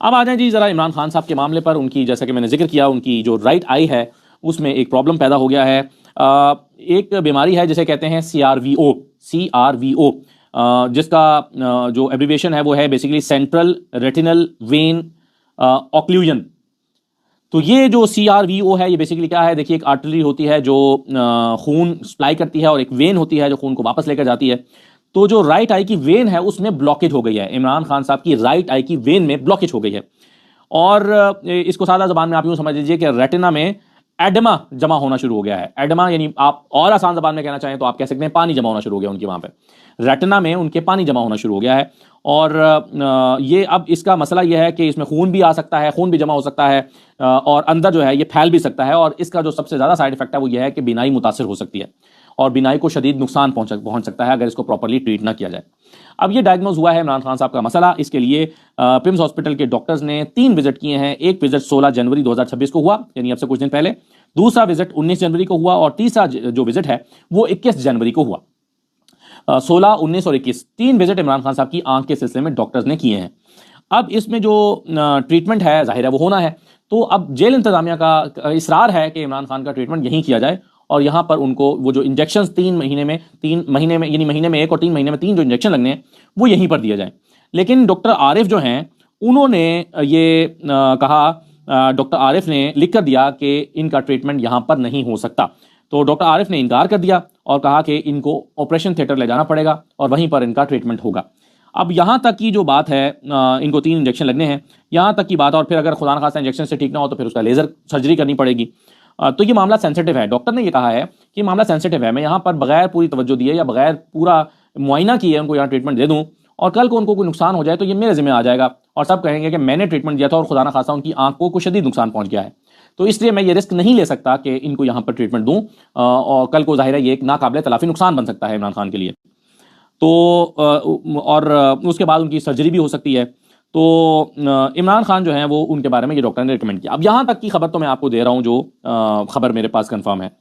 अब आ जाए जी ज़रा इमरान खान साहब के मामले पर। उनकी, जैसा कि मैंने जिक्र किया, उनकी जो राइट आई है उसमें एक प्रॉब्लम पैदा हो गया है। एक बीमारी है जिसे कहते हैं CRVO, CRVO, जिसका जो एब्रीविएशन है वो है basically central retinal vein occlusion. तो ये जो CRVO है ये बेसिकली क्या है, देखिए, एक आर्टरी होती है जो खून सप्लाई करती है और एक वेन होती है जो खून को वापस लेकर जाती है। तो जो राइट आई की वेन है उसमें ब्लॉकेज हो गई है, इमरान खान साहब की राइट आई की वेन में ब्लॉकेज हो गई है। और इसको सादा जबान में आप यूं समझ लीजिए कि रेटिना में एडमा जमा होना शुरू हो गया है। एडमा यानी, आप और आसान जबान में कहना चाहें तो आप कह सकते हैं पानी जमा होना शुरू हो गया उनकी वहां पे, रेटिना में उनके पानी जमा होना शुरू हो गया है। और ये अब इसका मसला यह है कि इसमें खून भी आ सकता है, खून भी जमा हो सकता है, और अंदर जो है ये फैल भी सकता है। और इसका जो सबसे ज्यादा साइड इफेक्ट है वो यह है कि बीनाई मुतासर हो सकती है और बीनाई को शदीद नुकसान पहुंच सकता है अगर इसको प्रॉपरली ट्रीट ना किया जाए। अब ये डायग्नोज हुआ है इमरान खान साहब का मसला। इसके लिए पिम्स हॉस्पिटल के डॉक्टर्स ने 3 विजिट किए हैं। एक विजिट 16 जनवरी 2026 को हुआ, यानी अब से कुछ दिन पहले। दूसरा विजिट 19 जनवरी को हुआ और तीसरा जो विजिट है वो 21 जनवरी को हुआ। 16, 19 और 21 3 विजिट इमरान खान साहब की आंख के सिलसिले में डॉक्टर्स ने किए हैं। अब इसमें जो ट्रीटमेंट है जाहिर है वो होना है। तो अब जेल इंतजामिया का इसरार है कि इमरान खान का ट्रीटमेंट यहीं किया जाए और यहाँ पर उनको वो जो इंजेक्शन 3 महीने में यानी महीने में 1 और 3 महीने में 3 जो इंजेक्शन लगने हैं वो यहीं पर दिया जाए। लेकिन डॉक्टर आरिफ जो हैं उन्होंने ये कहा, डॉक्टर आरिफ ने लिख कर दिया कि इनका ट्रीटमेंट यहाँ पर नहीं हो सकता। तो डॉक्टर आरिफ ने इनकार कर दिया और कहा कि इनको ऑपरेशन थिएटर ले जाना पड़ेगा और वहीं पर इनका ट्रीटमेंट होगा। अब यहाँ तक की जो बात है, इनको 3 इंजेक्शन लगने हैं, यहाँ तक की बात। और फिर अगर खुदा न खास्ता इंजेक्शन से ठीक ना हो तो फिर उसका लेजर सर्जरी करनी पड़ेगी। तो ये मामला सेंसिटिव है। डॉक्टर ने ये कहा है कि मामला सेंसिटिव है, मैं यहाँ पर बगैर पूरी तवज्जो दिए या बगैर पूरा मुआयना किए उनको यहाँ ट्रीटमेंट दे दूँ और कल को उनको कोई नुकसान हो जाए तो ये मेरे जिम्मे आ जाएगा और सब कहेंगे कि मैंने ट्रीटमेंट दिया था और खुदा न खास्ता उनकी आंख को कुछ शदीद नुकसान पहुंच गया है। तो इसलिए मैं ये रिस्क नहीं ले सकता कि इनको यहाँ पर ट्रीटमेंट दूँ और कल को जाहिर है ये एक नाकाबिले तलाफी नुकसान बन सकता है इमरान खान के लिए। तो और उसके बाद उनकी सर्जरी भी हो सकती है। तो इमरान खान जो है वो, उनके बारे में ये डॉक्टर ने रिकमेंड किया। अब यहाँ तक की खबर तो मैं आपको दे रहा हूँ जो खबर मेरे पास कंफर्म है।